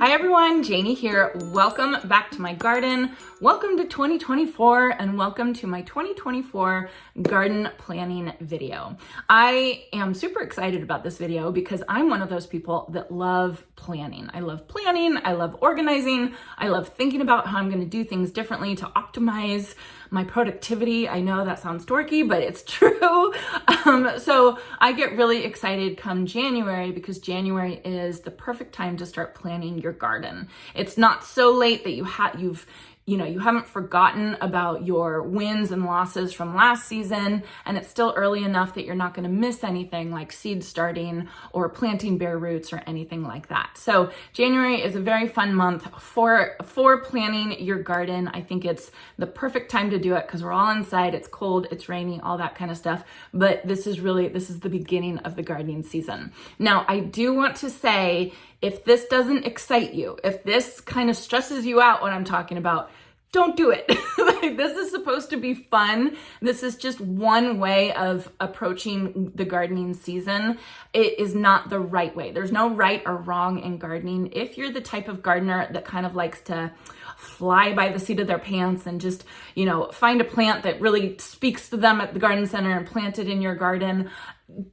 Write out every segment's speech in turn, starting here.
Hi everyone, Janey here. Welcome back to my garden. Welcome to 2024 and welcome to my 2024 garden planning video. I am super excited about this video because I'm one of those people that love planning. I love planning, I love organizing, I love thinking about how I'm going to do things differently to optimize my productivity. I know that sounds dorky, but it's true. So I get really excited come January because January is the perfect time to start planning your garden. It's not so late that you haven't forgotten about your wins and losses from last season, and it's still early enough that you're not going to miss anything like seed starting or planting bare roots or anything like that. So January is a very fun month for planning your garden. I think it's the perfect time to do it because we're all inside, it's cold, it's rainy, all that kind of stuff. But this is the beginning of the gardening season. Now, I do want to say, if this doesn't excite you, if this kind of stresses you out what I'm talking about, don't do it. This is supposed to be fun. This is just one way of approaching the gardening season. It is not the right way. There's no right or wrong in gardening. If you're the type of gardener that kind of likes to fly by the seat of their pants and just, find a plant that really speaks to them at the garden center and plant it in your garden,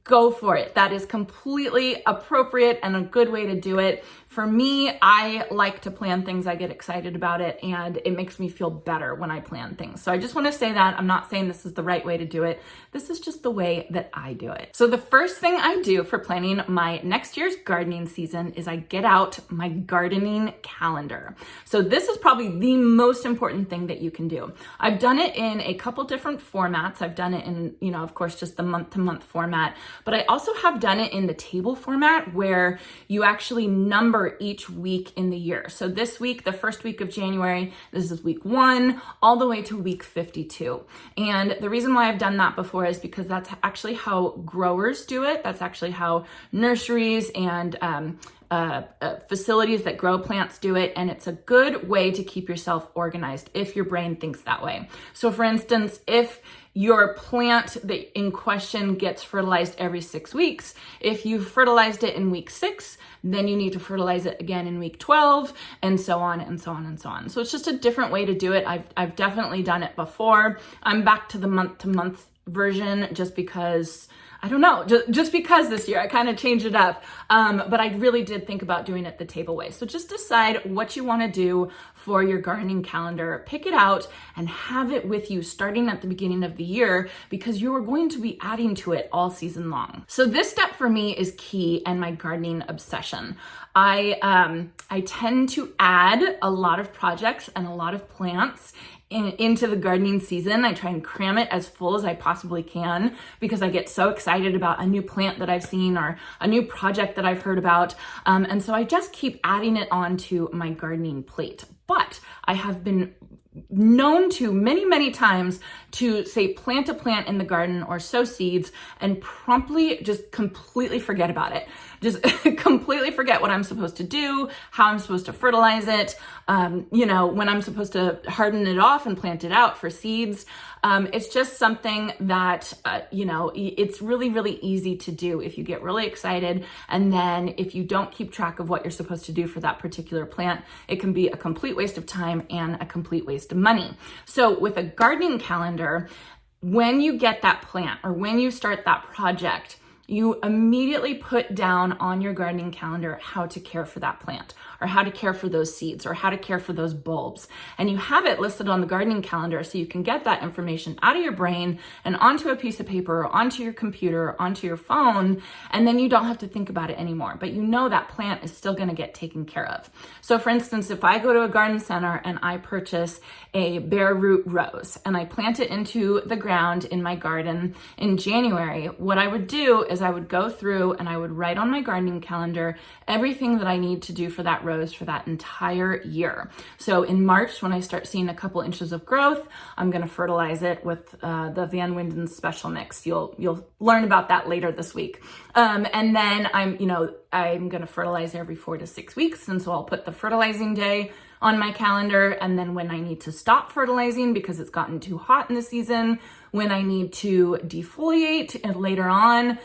go for it. That is completely appropriate and a good way to do it. For me, I like to plan things. I get excited about it and it makes me feel better when I plan things. So I just want to say that. I'm not saying this is the right way to do it. This is just the way that I do it. So the first thing I do for planning my next year's gardening season is I get out my gardening calendar. So this is probably the most important thing that you can do. I've done it in a couple different formats. I've done it in, of course, just the month-to-month format, but I also have done it in the table format where you actually number each week in the year. So this week, the first week of January, this is week 1 all the way to week 52. And the reason why I've done that before is because that's actually how growers do it. That's actually how nurseries and facilities that grow plants do it, and it's a good way to keep yourself organized if your brain thinks that way. So for instance, if your plant that in question gets fertilized every 6 weeks, if you've fertilized it in week 6, then you need to fertilize it again in week 12, and so on and so on and so on. So it's just a different way to do it. I've definitely done it before. I'm back to the month-to-month version just because I don't know, just because this year I kind of changed it up. But I really did think about doing it the table way. So just decide what you want to do for your gardening calendar, pick it out and have it with you starting at the beginning of the year because you are going to be adding to it all season long. So this step for me is key and my gardening obsession. I tend to add a lot of projects and a lot of plants into the gardening season. I try and cram it as full as I possibly can because I get so excited about a new plant that I've seen or a new project that I've heard about. And so I just keep adding it onto my gardening plate. But I have been known to many times to say plant a plant in the garden or sow seeds and promptly just completely forget about it. Just completely forget what I'm supposed to do, how I'm supposed to fertilize it, when I'm supposed to harden it off and plant it out for seeds. It's just something that, it's really easy to do if you get really excited. And then if you don't keep track of what you're supposed to do for that particular plant, it can be a complete waste of time and a complete waste of money. So with a gardening calendar, when you get that plant or when you start that project, you immediately put down on your gardening calendar how to care for that plant or how to care for those seeds or how to care for those bulbs. And you have it listed on the gardening calendar so you can get that information out of your brain and onto a piece of paper or onto your computer or onto your phone, and then you don't have to think about it anymore. But you know that plant is still gonna get taken care of. So for instance, if I go to a garden center and I purchase a bare root rose and I plant it into the ground in my garden in January, what I would do is I would go through and I would write on my gardening calendar everything that I need to do for that rose for that entire year. So in March, when I start seeing a couple inches of growth, I'm going to fertilize it with the Van Winden special mix. You'll learn about that later this week. And then I'm going to fertilize every 4 to 6 weeks. And so I'll put the fertilizing day on my calendar. And then when I need to stop fertilizing because it's gotten too hot in the season, when I need to defoliate and later on,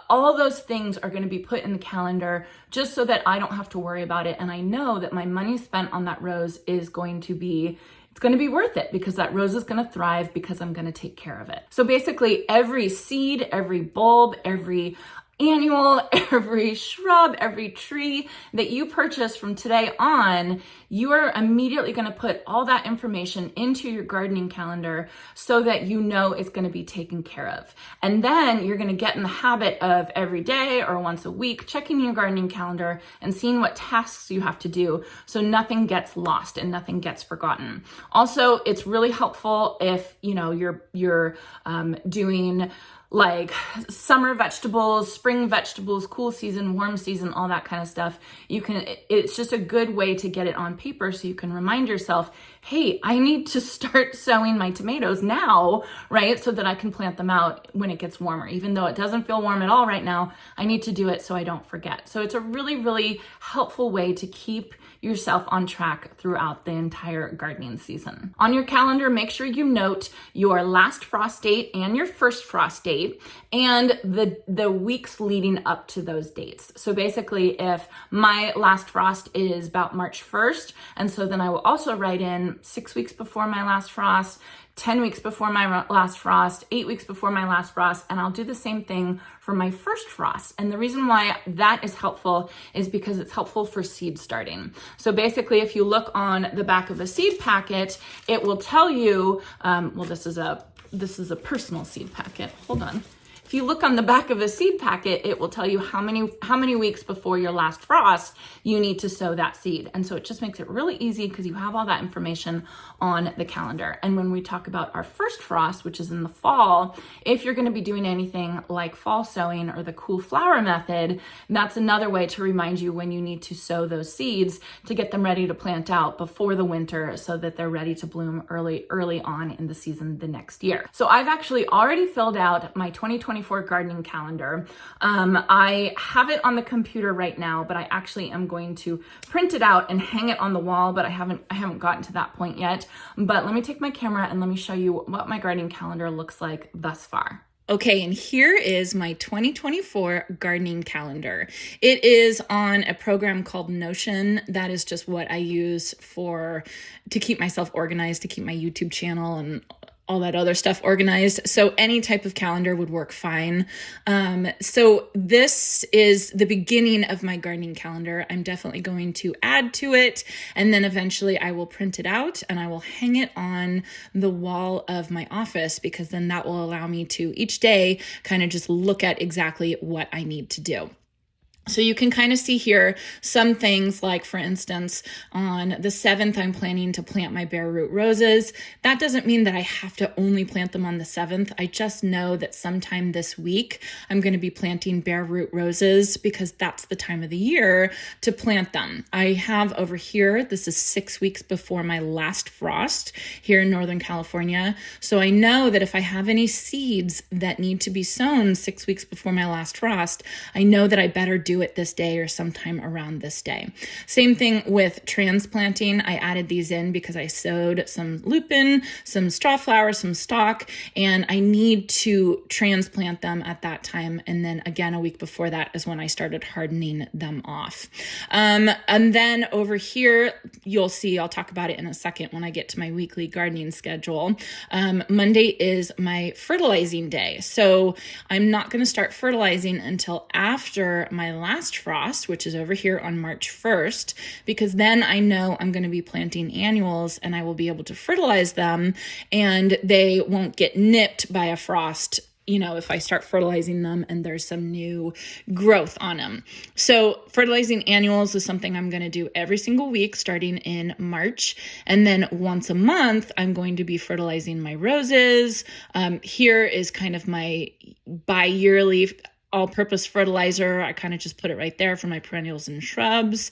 all those things are going to be put in the calendar just so that I don't have to worry about it. And I know that my money spent on that rose is going to be worth it, because that rose is going to thrive because I'm going to take care of it. So basically every seed, every bulb, every annual, every shrub, every tree that you purchase from today on, you are immediately going to put all that information into your gardening calendar so that you know it's going to be taken care of. And then you're going to get in the habit of every day or once a week checking your gardening calendar and seeing what tasks you have to do so nothing gets lost and nothing gets forgotten. Also, it's really helpful if you're doing like summer vegetables, spring vegetables, cool season, warm season, all that kind of stuff. It's just a good way to get it on paper so you can remind yourself, hey, I need to start sowing my tomatoes now, right? So that I can plant them out when it gets warmer. Even though it doesn't feel warm at all right now, I need to do it so I don't forget. So it's a really, really helpful way to keep yourself on track throughout the entire gardening season. On your calendar, make sure you note your last frost date and your first frost date and the weeks leading up to those dates. So basically, if my last frost is about March 1st, and so then I will also write in 6 weeks before my last frost, 10 weeks before my last frost, 8 weeks before my last frost, and I'll do the same thing for my first frost. And the reason why that is helpful is because it's helpful for seed starting. So basically, if you look on the back of a seed packet, it will tell you, this is a personal seed packet. Hold on. If you look on the back of a seed packet, it will tell you how many weeks before your last frost you need to sow that seed. And so it just makes it really easy because you have all that information on the calendar. And when we talk about our first frost, which is in the fall, if you're going to be doing anything like fall sowing or the cool flower method, that's another way to remind you when you need to sow those seeds to get them ready to plant out before the winter so that they're ready to bloom early on in the season the next year. So I've actually already filled out my 2024 gardening calendar. I have it on the computer right now, but I actually am going to print it out and hang it on the wall, but I haven't gotten to that point yet. But let me take my camera and let me show you what my gardening calendar looks like thus far. Okay, and here is my 2024 gardening calendar. It is on a program called Notion. That is just what I use to keep myself organized, to keep my YouTube channel and all that other stuff organized. So any type of calendar would work fine. So this is the beginning of my gardening calendar. I'm definitely going to add to it. And then eventually I will print it out and I will hang it on the wall of my office, because then that will allow me to each day kind of just look at exactly what I need to do. So you can kind of see here some things like, for instance, on the 7th, I'm planning to plant my bare root roses. That doesn't mean that I have to only plant them on the 7th. I just know that sometime this week, I'm going to be planting bare root roses because that's the time of the year to plant them. I have over here, this is 6 weeks before my last frost here in Northern California. So I know that if I have any seeds that need to be sown 6 weeks before my last frost, I know that I better do it this day or sometime around this day. Same thing with transplanting. I added these in because I sowed some lupin, some straw flower, some stalk, and I need to transplant them at that time. And then again, a week before that is when I started hardening them off. And then over here, you'll see, I'll talk about it in a second when I get to my weekly gardening schedule. Monday is my fertilizing day. So I'm not going to start fertilizing until after my last frost, which is over here on March 1st, because then I know I'm going to be planting annuals and I will be able to fertilize them and they won't get nipped by a frost, if I start fertilizing them and there's some new growth on them. So fertilizing annuals is something I'm going to do every single week starting in March. And then once a month, I'm going to be fertilizing my roses. Here is kind of my bi-yearly all-purpose fertilizer. I kind of just put it right there for my perennials and shrubs.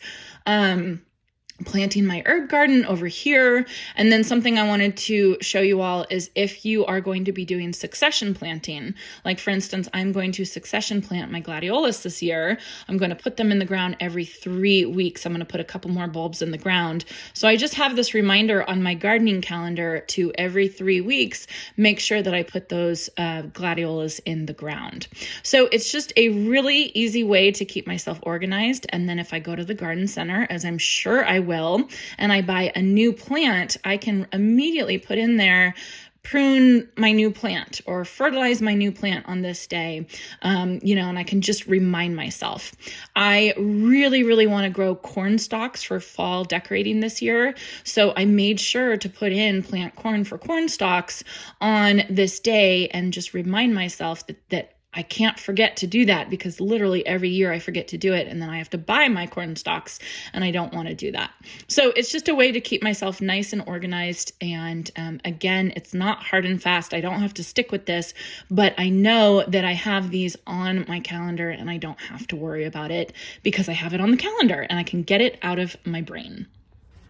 planting my herb garden over here. And then something I wanted to show you all is if you are going to be doing succession planting, like for instance, I'm going to succession plant my gladiolus this year. I'm going to put them in the ground every 3 weeks. I'm going to put a couple more bulbs in the ground. So I just have this reminder on my gardening calendar to every 3 weeks, make sure that I put those gladiolas in the ground. So it's just a really easy way to keep myself organized. And then if I go to the garden center, as I'm sure I will, and I buy a new plant, I can immediately put in there, prune my new plant or fertilize my new plant on this day, and I can just remind myself. I really, really want to grow corn stalks for fall decorating this year. So I made sure to put in plant corn for corn stalks on this day and just remind myself that I can't forget to do that, because literally every year I forget to do it, and then I have to buy my corn stalks, and I don't want to do that. So it's just a way to keep myself nice and organized. And again, it's not hard and fast. I don't have to stick with this, but I know that I have these on my calendar and I don't have to worry about it because I have it on the calendar and I can get it out of my brain.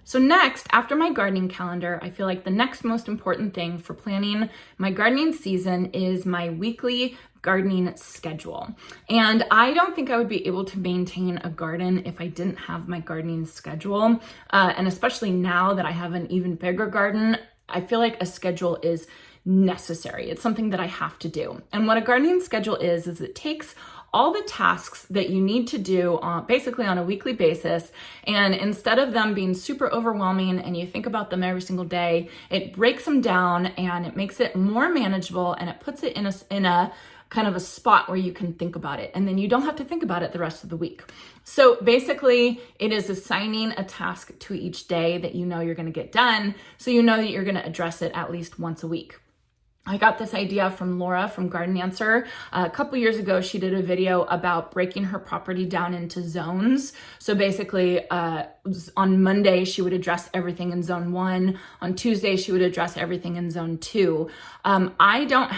So next, after my gardening calendar, I feel like the next most important thing for planning my gardening season is my weekly gardening schedule. And I don't think I would be able to maintain a garden if I didn't have my gardening schedule. And especially now that I have an even bigger garden, I feel like a schedule is necessary. It's something that I have to do. And what a gardening schedule is it takes all the tasks that you need to do basically on a weekly basis. And instead of them being super overwhelming and you think about them every single day, it breaks them down and it makes it more manageable, and it puts it in a kind of a spot where you can think about it. And then you don't have to think about it the rest of the week. So basically it is assigning a task to each day that you know you're going to get done. So you know that you're going to address it at least once a week. I got this idea from Laura from Garden Answer. A couple years ago, she did a video about breaking her property down into zones. So basically, on Monday, she would address everything in zone 1. On Tuesday, she would address everything in zone 2. I didn't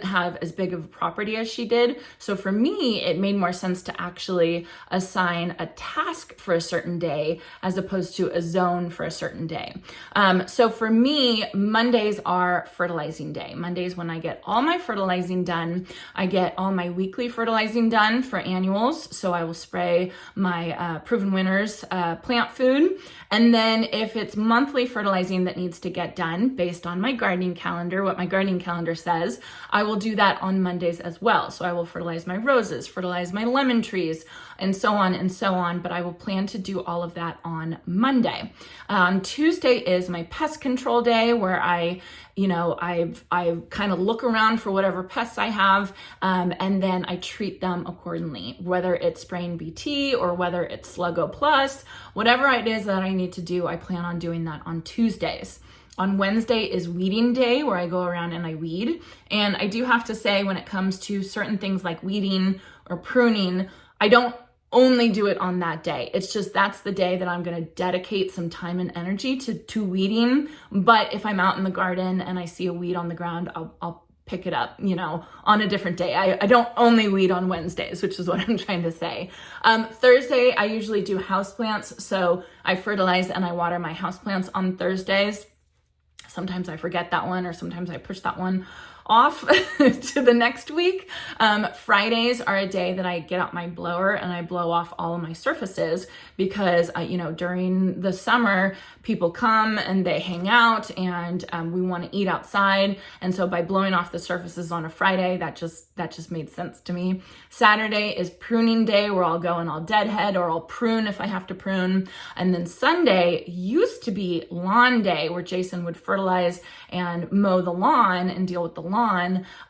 have as big of a property as she did. So for me, it made more sense to actually assign a task for a certain day as opposed to a zone for a certain day. So for me, Mondays are fertilizing day. Mondays when I get all my fertilizing done. I get all my weekly fertilizing done for annuals. So I will spray my Proven Winners plant food. And then if it's monthly fertilizing that needs to get done based on my gardening calendar, what my gardening calendar says, I will do that on Mondays as well. So I will fertilize my roses, fertilize my lemon trees, and so on and so on. But I will plan to do all of that on Monday. Tuesday is my pest control day, where I kind of look around for whatever pests I have, and then I treat them accordingly, whether it's spraying BT or whether it's Sluggo Plus, whatever it is that I need to do, I plan on doing that on Tuesdays. On Wednesday is weeding day, where I go around and I weed. And I do have to say, when it comes to certain things like weeding or pruning, I don't only do it on that day. It's just that's the day that I'm going to dedicate some time and energy to weeding. But if I'm out in the garden and I see a weed on the ground, I'll pick it up, on a different day. I don't only weed on Wednesdays, which is what I'm trying to say. Thursday, I usually do houseplants. So I fertilize and I water my houseplants on Thursdays. Sometimes I forget that one, or sometimes I push that one off to the next week. Fridays are a day that I get out my blower and I blow off all of my surfaces, because during the summer people come and they hang out, and we want to eat outside. And so by blowing off the surfaces on a Friday, that just made sense to me. Saturday is pruning day, where I'll go and I'll deadhead or I'll prune if I have to prune. And then Sunday used to be lawn day, where Jason would fertilize and mow the lawn and deal with the lawn.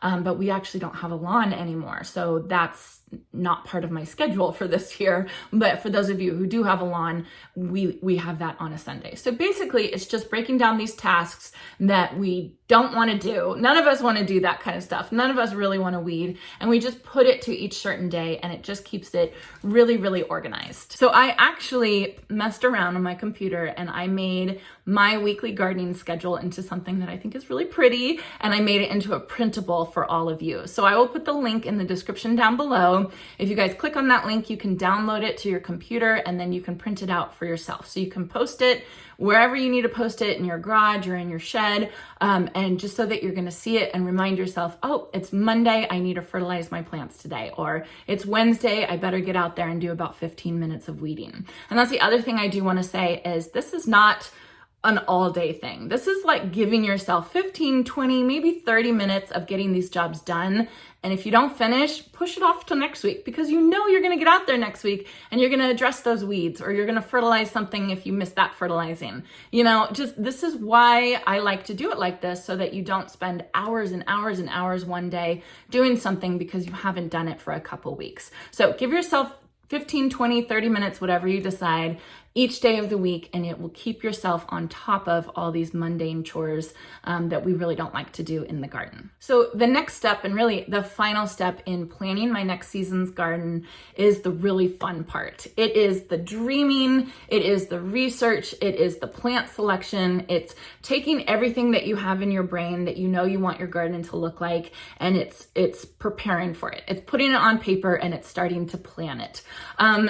But we actually don't have a lawn anymore. So that's not part of my schedule for this year. But for those of you who do have a lawn, we have that on a Sunday. So basically it's just breaking down these tasks that we don't want to do. None of us want to do that kind of stuff. None of us really want to weed, and we just put it to each certain day, and it just keeps it really, really organized. So I actually messed around on my computer and I made my weekly gardening schedule into something that I think is really pretty, and I made it into a printable for all of you. So I will put the link in the description down below. if you guys click on that link, you can download it to your computer and then you can print it out for yourself. So you can post it wherever you need to post it, in your garage or in your shed, and just so that you're gonna see it and remind yourself, oh, it's Monday, I need to fertilize my plants today, or it's Wednesday, I better get out there and do about 15 minutes of weeding. And that's the other thing I do wanna say is this is not an all-day thing. This is like giving yourself 15, 20, maybe 30 minutes of getting these jobs done. And if you don't finish, push it off to next week, because you know you're gonna get out there next week and you're gonna address those weeds, or you're gonna fertilize something if you miss that fertilizing. You know, just this is why I like to do it like this, so that you don't spend hours and hours and hours one day doing something because you haven't done it for a couple weeks. So give yourself 15, 20, 30 minutes, whatever you decide, each day of the week, and it will keep yourself on top of all these mundane chores that we really don't like to do in the garden. So the next step, and really the final step in planning my next season's garden, is the really fun part. It is the dreaming, it is the research, it is the plant selection, it's taking everything that you have in your brain that you know you want your garden to look like, and it's preparing for it. It's putting it on paper and it's starting to plan it.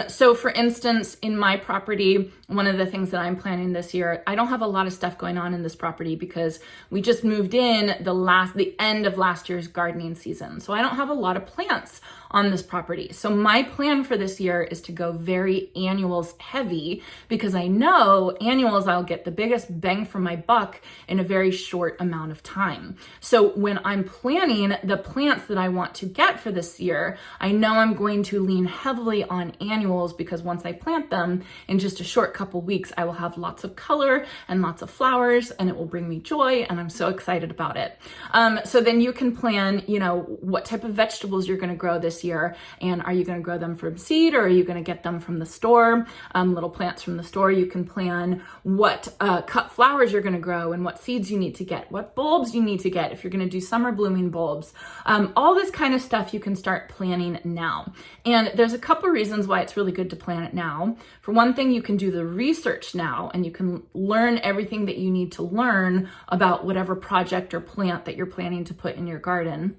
So for instance, in my property, one of the things that I'm planning this year, I don't have a lot of stuff going on in this property because we just moved in the end of last year's gardening season. So I don't have a lot of plants on this property. So my plan for this year is to go very annuals heavy, because I know annuals I'll get the biggest bang for my buck in a very short amount of time. So when I'm planning the plants that I want to get for this year, I know I'm going to lean heavily on annuals, because once I plant them in just a short couple weeks, I will have lots of color and lots of flowers, and it will bring me joy, and I'm so excited about it. So then you can plan, you know, what type of vegetables you're going to grow this year, and are you going to grow them from seed, or are you going to get them from the store, little plants from the store. You can plan what cut flowers you're going to grow and what seeds you need to get, what bulbs you need to get if you're going to do summer blooming bulbs. All this kind of stuff you can start planning now. And there's a couple reasons why it's really good to plan it now. For one thing, you can do the research now, and you can learn everything that you need to learn about whatever project or plant that you're planning to put in your garden.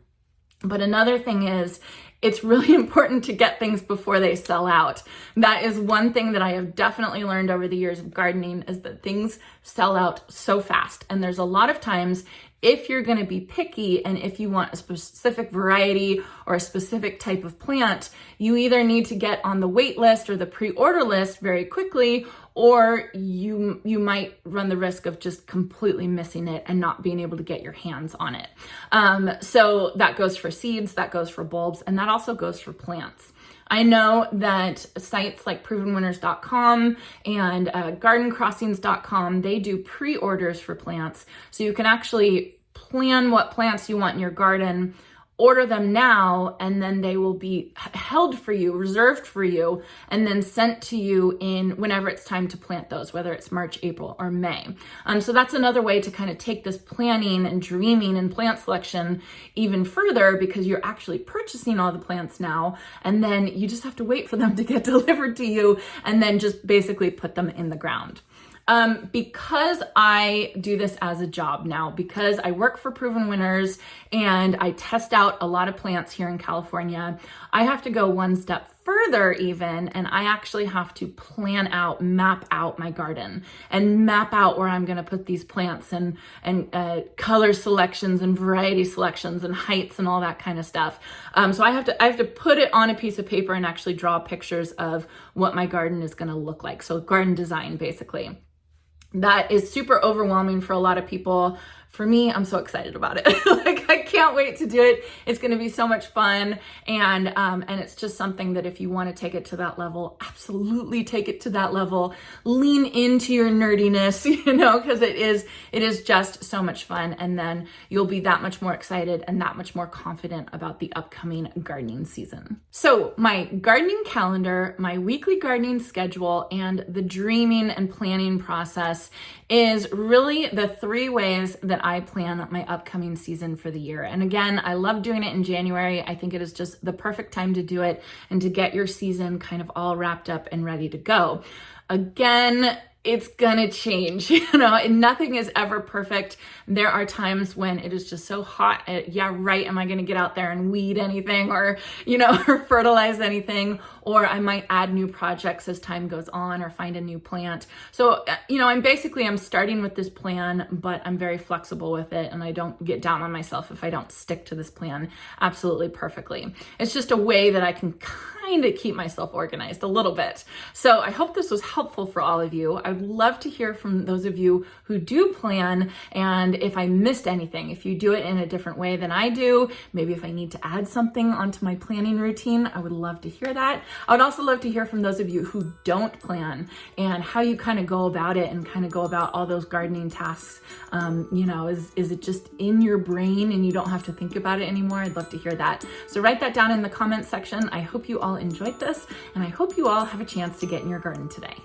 But another thing is, it's really important to get things before they sell out. That is one thing that I have definitely learned over the years of gardening, is that things sell out so fast. And there's a lot of times, if you're going to be picky and if you want a specific variety or a specific type of plant, you either need to get on the wait list or the pre-order list very quickly, or you might run the risk of just completely missing it and not being able to get your hands on it. So that goes for seeds, that goes for bulbs, and that also goes for plants. I know that sites like provenwinners.com and gardencrossings.com, they do pre-orders for plants. So you can actually plan what plants you want in your garden, order them now, and then they will be held for you, reserved for you, and then sent to you in whenever it's time to plant those, whether it's March, April, or May. So that's another way to kind of take this planning and dreaming and plant selection even further, because you're actually purchasing all the plants now, and then you just have to wait for them to get delivered to you, and then just basically put them in the ground. Because I do this as a job now, because I work for Proven Winners and I test out a lot of plants here in California, I have to go one step further even, and I actually have to map out my garden and map out where I'm going to put these plants, and color selections and variety selections and heights and all that kind of stuff. So I have to put it on a piece of paper and actually draw pictures of what my garden is going to look like. So garden design, basically. That is super overwhelming for a lot of people. For me, I'm so excited about it. Like, I can't wait to do it. It's going to be so much fun. And it's just something that if you want to take it to that level, absolutely take it to that level. Lean into your nerdiness, because it is just so much fun. And then you'll be that much more excited and that much more confident about the upcoming gardening season. So my gardening calendar, my weekly gardening schedule, and the dreaming and planning process is really the three ways that I plan my upcoming season for the year. And again, I love doing it in January. I think it is just the perfect time to do it and to get your season kind of all wrapped up and ready to go. Again, it's gonna change, and nothing is ever perfect. There are times when it is just so hot. Yeah, right. Am I gonna get out there and weed anything or, or fertilize anything? Or I might add new projects as time goes on or find a new plant. So, I'm starting with this plan, but I'm very flexible with it. And I don't get down on myself if I don't stick to this plan absolutely perfectly. It's just a way that I can kind of keep myself organized a little bit. So I hope this was helpful for all of you. I'd love to hear from those of you who do plan, and if I missed anything, if you do it in a different way than I do, maybe if I need to add something onto my planning routine, I would love to hear that. I would also love to hear from those of you who don't plan and how you kind of go about it and kind of go about all those gardening tasks. Is it just in your brain and you don't have to think about it anymore? I'd love to hear that. So write that down in the comments section. I hope you all enjoyed this, and I hope you all have a chance to get in your garden today.